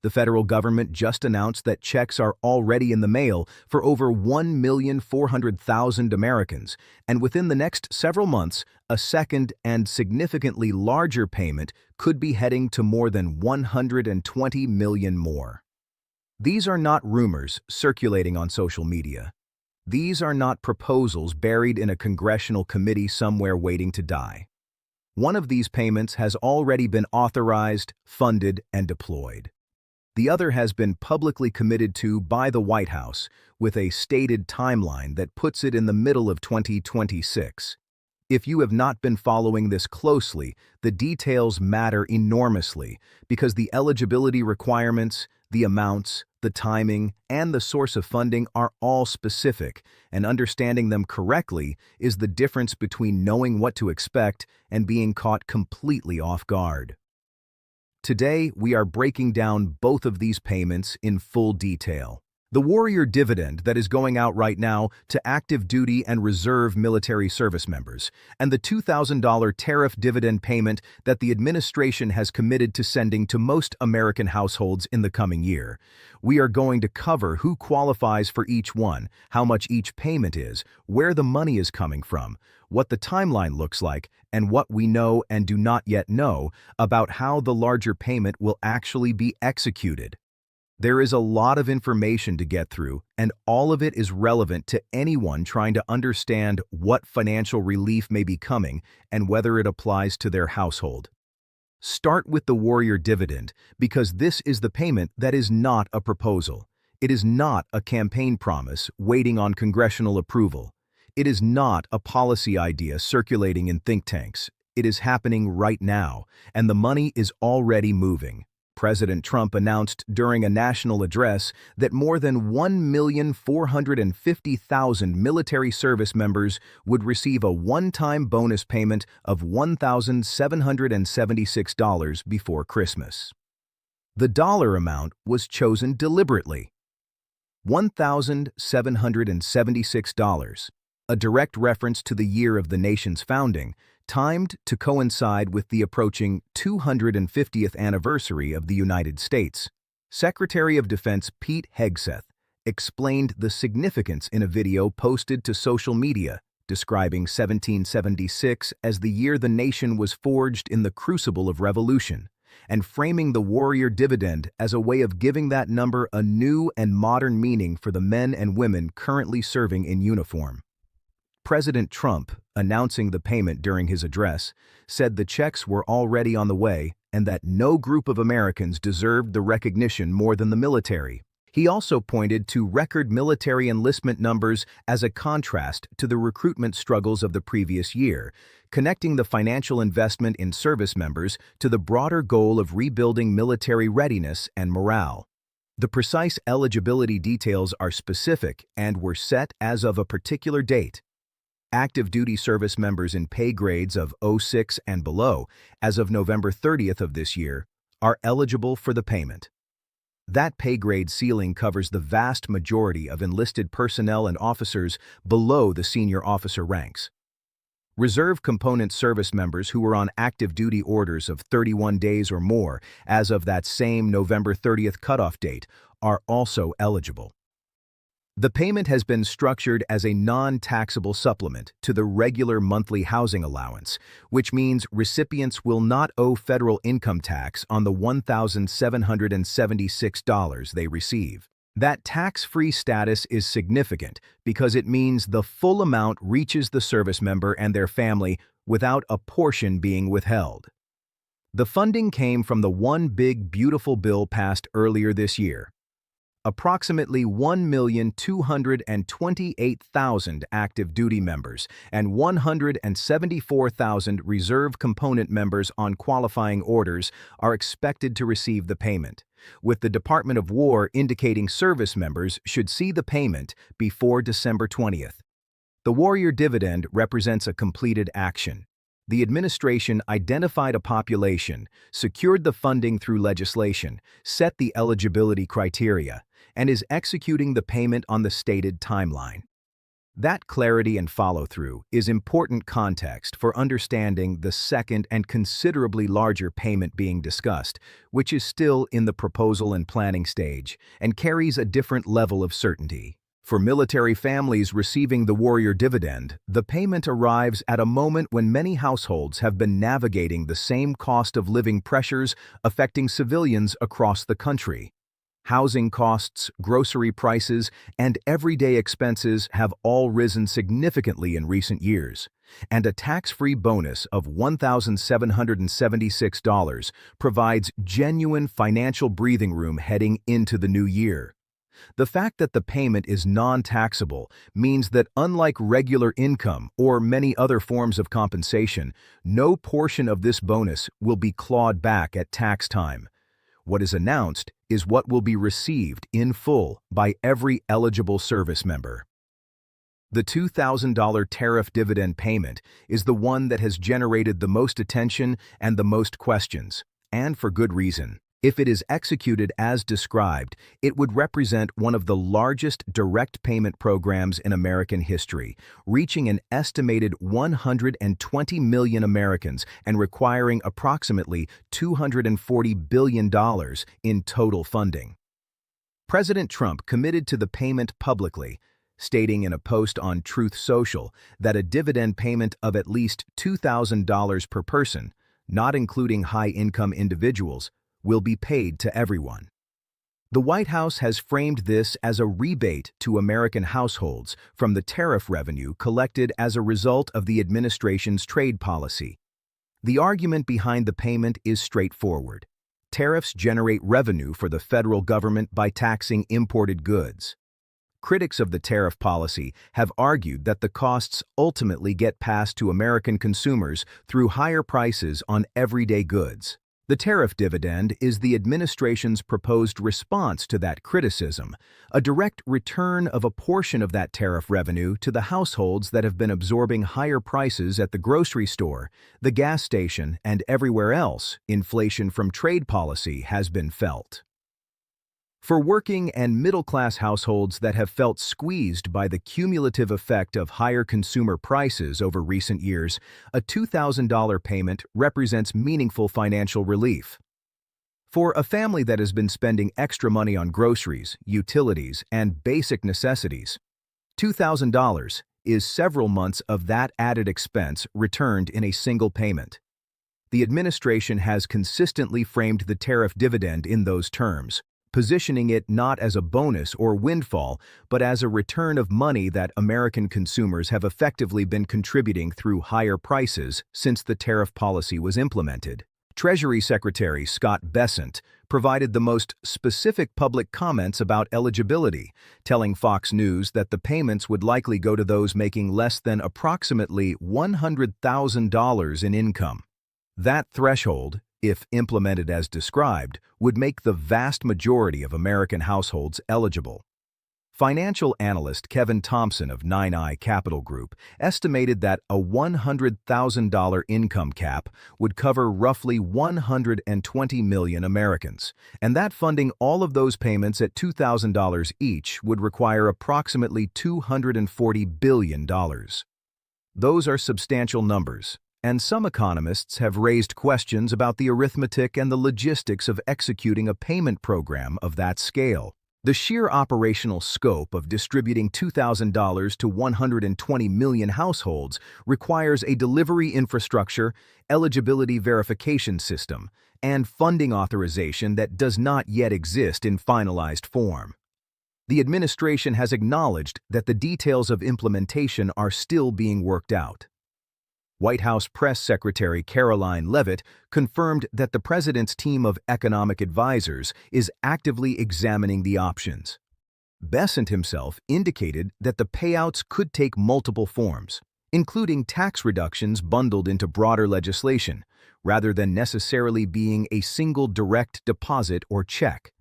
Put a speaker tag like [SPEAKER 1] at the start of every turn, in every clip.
[SPEAKER 1] The federal government just announced that checks are already in the mail for over 1,400,000 Americans, and within the next several months, a second and significantly larger payment could be heading to more than 120 million more. These are not rumors circulating on social media. These are not proposals buried in a congressional committee somewhere waiting to die. One of these payments has already been authorized, funded, and deployed. The other has been publicly committed to by the White House, with a stated timeline that puts it in the middle of 2026. If you have not been following this closely, the details matter enormously because the eligibility requirements, the amounts, the timing, and the source of funding are all specific, and understanding them correctly is the difference between knowing what to expect and being caught completely off guard. Today, we are breaking down both of these payments in full detail. The Warrior Dividend that is going out right now to active duty and reserve military service members, and the $2,000 Tariff Dividend payment that the administration has committed to sending to most American households in the coming year. We are going to cover who qualifies for each one, how much each payment is, where the money is coming from, what the timeline looks like, and what we know and do not yet know about how the larger payment will actually be executed. There is a lot of information to get through, and all of it is relevant to anyone trying to understand what financial relief may be coming and whether it applies to their household. Start with the Warrior Dividend because this is the payment that is not a proposal. It is not a campaign promise waiting on congressional approval. It is not a policy idea circulating in think tanks. It is happening right now, and the money is already moving. President Trump announced during a national address that more than 1,450,000 military service members would receive a one-time bonus payment of $1,776 before Christmas. The dollar amount was chosen deliberately. $1,776, a direct reference to the year of the nation's founding, timed to coincide with the approaching 250th anniversary of the United States. Secretary of Defense Pete Hegseth explained the significance in a video posted to social media, describing 1776 as the year the nation was forged in the crucible of revolution, and framing the Warrior Dividend as a way of giving that number a new and modern meaning for the men and women currently serving in uniform. President Trump, announcing the payment during his address, said the checks were already on the way and that no group of Americans deserved the recognition more than the military. He also pointed to record military enlistment numbers as a contrast to the recruitment struggles of the previous year, connecting the financial investment in service members to the broader goal of rebuilding military readiness and morale. The precise eligibility details are specific and were set as of a particular date. Active duty service members in pay grades of 06 and below, as of November 30th of this year, are eligible for the payment. That pay grade ceiling covers the vast majority of enlisted personnel and officers below the senior officer ranks. Reserve component service members who were on active duty orders of 31 days or more as of that same November 30th cutoff date are also eligible. The payment has been structured as a non-taxable supplement to the regular monthly housing allowance, which means recipients will not owe federal income tax on the $1,776 they receive. That tax-free status is significant because it means the full amount reaches the service member and their family without a portion being withheld. The funding came from the One Big Beautiful Bill passed earlier this year. Approximately 1,228,000 active duty members and 174,000 reserve component members on qualifying orders are expected to receive the payment, with the Department of War indicating service members should see the payment before December 20th. The Warrior Dividend represents a completed action. The administration identified a population, secured the funding through legislation, set the eligibility criteria, and is executing the payment on the stated timeline. That clarity and follow-through is important context for understanding the second and considerably larger payment being discussed, which is still in the proposal and planning stage and carries a different level of certainty. For military families receiving the Warrior Dividend, the payment arrives at a moment when many households have been navigating the same cost of living pressures affecting civilians across the country. Housing costs, grocery prices, and everyday expenses have all risen significantly in recent years, and a tax-free bonus of $1,776 provides genuine financial breathing room heading into the new year. The fact that the payment is non-taxable means that unlike regular income or many other forms of compensation, no portion of this bonus will be clawed back at tax time. What is announced is what will be received in full by every eligible service member. The $2,000 tariff dividend payment is the one that has generated the most attention and the most questions, and for good reason. If it is executed as described, it would represent one of the largest direct payment programs in American history, reaching an estimated 120 million Americans and requiring approximately $240 billion in total funding. President Trump committed to the payment publicly, stating in a post on Truth Social that a dividend payment of at least $2,000 per person, not including high-income individuals, will be paid to everyone. The White House has framed this as a rebate to American households from the tariff revenue collected as a result of the administration's trade policy. The argument behind the payment is straightforward. Tariffs generate revenue for the federal government by taxing imported goods. Critics of the tariff policy have argued that the costs ultimately get passed to American consumers through higher prices on everyday goods. The tariff dividend is the administration's proposed response to that criticism, a direct return of a portion of that tariff revenue to the households that have been absorbing higher prices at the grocery store, the gas station, and everywhere else inflation from trade policy has been felt. For working and middle-class households that have felt squeezed by the cumulative effect of higher consumer prices over recent years, a $2,000 payment represents meaningful financial relief. For a family that has been spending extra money on groceries, utilities, and basic necessities, $2,000 is several months of that added expense returned in a single payment. The administration has consistently framed the tariff dividend in those terms, positioning it not as a bonus or windfall, but as a return of money that American consumers have effectively been contributing through higher prices since the tariff policy was implemented. Treasury Secretary Scott Bessent provided the most specific public comments about eligibility, telling Fox News that the payments would likely go to those making less than approximately $100,000 in income. That threshold, if implemented as described, would make the vast majority of American households eligible. Financial analyst Kevin Thompson of 9i Capital Group estimated that a $100,000 income cap would cover roughly 120 million Americans, and that funding all of those payments at $2,000 each would require approximately $240 billion. Those are substantial numbers, and some economists have raised questions about the arithmetic and the logistics of executing a payment program of that scale. The sheer operational scope of distributing $2,000 to 120 million households requires a delivery infrastructure, eligibility verification system, and funding authorization that does not yet exist in finalized form. The administration has acknowledged that the details of implementation are still being worked out. White House Press Secretary Caroline Leavitt confirmed that the president's team of economic advisors is actively examining the options. Bessent himself indicated that the payouts could take multiple forms, including tax reductions bundled into broader legislation, rather than necessarily being a single direct deposit or check.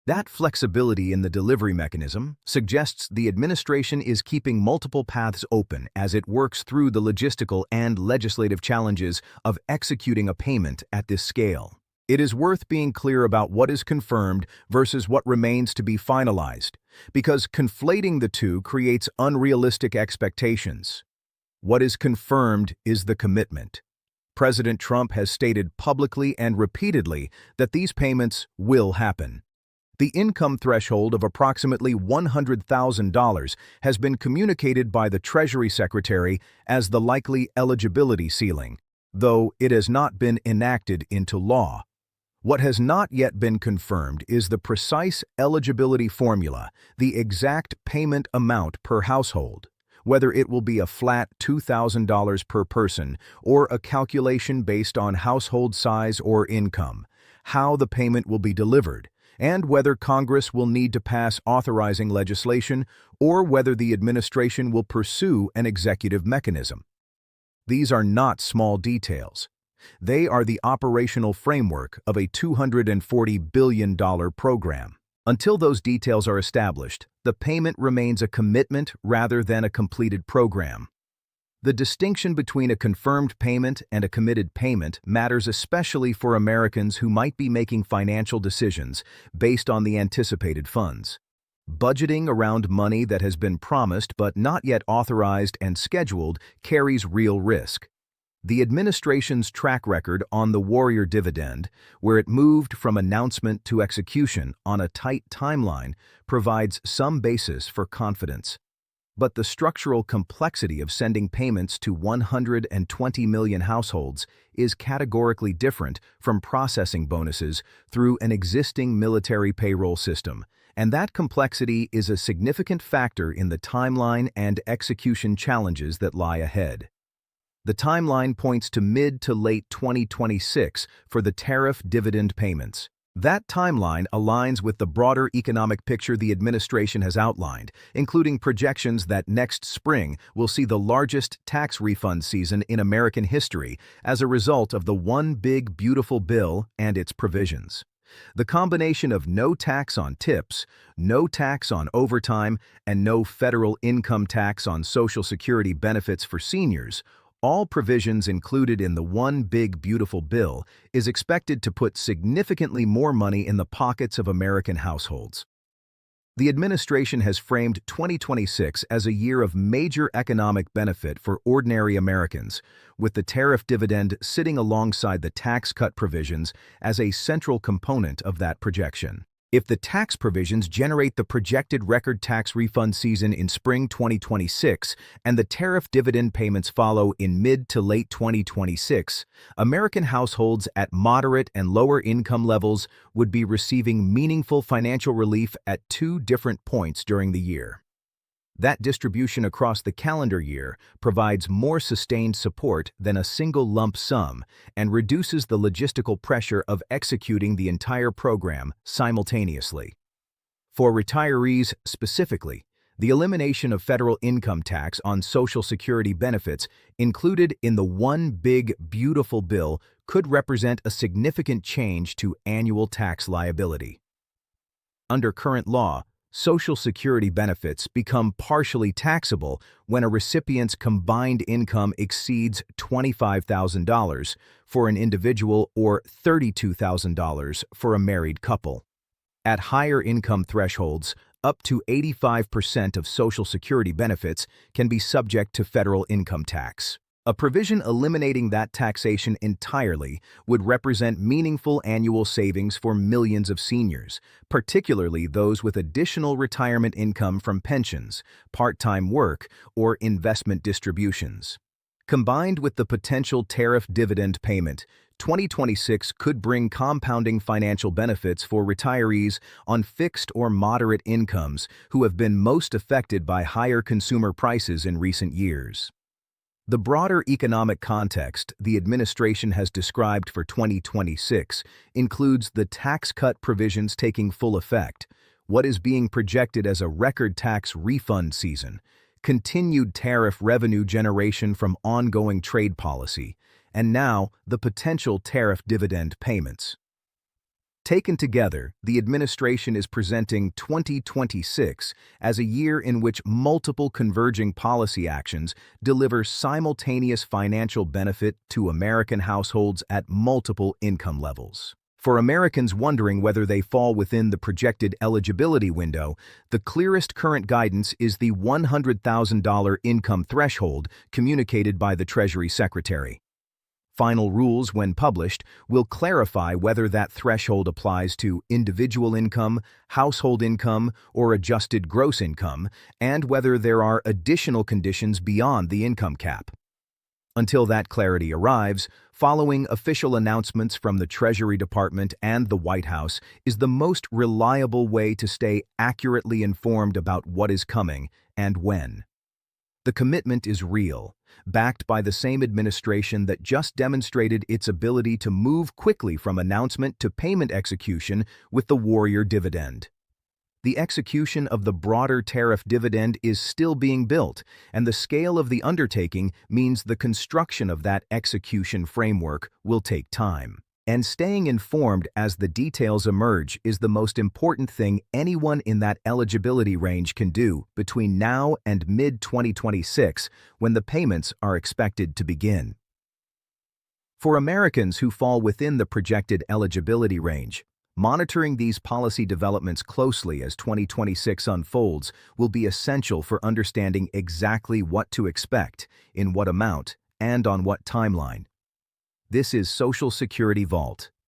[SPEAKER 1] That flexibility in the delivery mechanism suggests the administration is keeping multiple paths open as it works through the logistical and legislative challenges of executing a payment at this scale. It is worth being clear about what is confirmed versus what remains to be finalized, because conflating the two creates unrealistic expectations. What is confirmed is the commitment. President Trump has stated publicly and repeatedly that these payments will happen. The income threshold of approximately $100,000 has been communicated by the Treasury Secretary as the likely eligibility ceiling, though it has not been enacted into law. What has not yet been confirmed is the precise eligibility formula, the exact payment amount per household, whether it will be a flat $2,000 per person or a calculation based on household size or income, how the payment will be delivered, and whether Congress will need to pass authorizing legislation or whether the administration will pursue an executive mechanism. These are not small details. They are the operational framework of a $240 billion program. Until those details are established, the payment remains a commitment rather than a completed program. The distinction between a confirmed payment and a committed payment matters especially for Americans who might be making financial decisions based on the anticipated funds. Budgeting around money that has been promised but not yet authorized and scheduled carries real risk. The administration's track record on the Warrior Dividend, where it moved from announcement to execution on a tight timeline, provides some basis for confidence. But the structural complexity of sending payments to 120 million households is categorically different from processing bonuses through an existing military payroll system, and that complexity is a significant factor in the timeline and execution challenges that lie ahead. The timeline points to mid to late 2026 for the tariff dividend payments. That timeline aligns with the broader economic picture the administration has outlined, including projections that next spring will see the largest tax refund season in American history as a result of the One Big Beautiful Bill and its provisions. The combination of no tax on tips, no tax on overtime, and no federal income tax on Social Security benefits for seniors, all provisions included in the One Big Beautiful Bill, is expected to put significantly more money in the pockets of American households. The administration has framed 2026 as a year of major economic benefit for ordinary Americans, with the tariff dividend sitting alongside the tax cut provisions as a central component of that projection. If the tax provisions generate the projected record tax refund season in spring 2026 and the tariff dividend payments follow in mid to late 2026, American households at moderate and lower income levels would be receiving meaningful financial relief at two different points during the year. That distribution across the calendar year provides more sustained support than a single lump sum and reduces the logistical pressure of executing the entire program simultaneously. For retirees specifically, the elimination of federal income tax on Social Security benefits included in the One Big Beautiful Bill could represent a significant change to annual tax liability. Under current law, Social Security benefits become partially taxable when a recipient's combined income exceeds $25,000 for an individual or $32,000 for a married couple. At higher income thresholds, up to 85% of Social Security benefits can be subject to federal income tax. A provision eliminating that taxation entirely would represent meaningful annual savings for millions of seniors, particularly those with additional retirement income from pensions, part-time work, or investment distributions. Combined with the potential tariff dividend payment, 2026 could bring compounding financial benefits for retirees on fixed or moderate incomes who have been most affected by higher consumer prices in recent years. The broader economic context the administration has described for 2026 includes the tax cut provisions taking full effect, what is being projected as a record tax refund season, continued tariff revenue generation from ongoing trade policy, and now the potential tariff dividend payments. Taken together, the administration is presenting 2026 as a year in which multiple converging policy actions deliver simultaneous financial benefit to American households at multiple income levels. For Americans wondering whether they fall within the projected eligibility window, the clearest current guidance is the $100,000 income threshold communicated by the Treasury Secretary. Final rules, when published, will clarify whether that threshold applies to individual income, household income, or adjusted gross income, and whether there are additional conditions beyond the income cap. Until that clarity arrives, following official announcements from the Treasury Department and the White House is the most reliable way to stay accurately informed about what is coming and when. The commitment is real, backed by the same administration that just demonstrated its ability to move quickly from announcement to payment execution with the Warrior Dividend. The execution of the broader tariff dividend is still being built, and the scale of the undertaking means the construction of that execution framework will take time. And staying informed as the details emerge is the most important thing anyone in that eligibility range can do between now and mid-2026, when the payments are expected to begin. For Americans who fall within the projected eligibility range, monitoring these policy developments closely as 2026 unfolds will be essential for understanding exactly what to expect, in what amount, and on what timeline. This is Social Security Vault.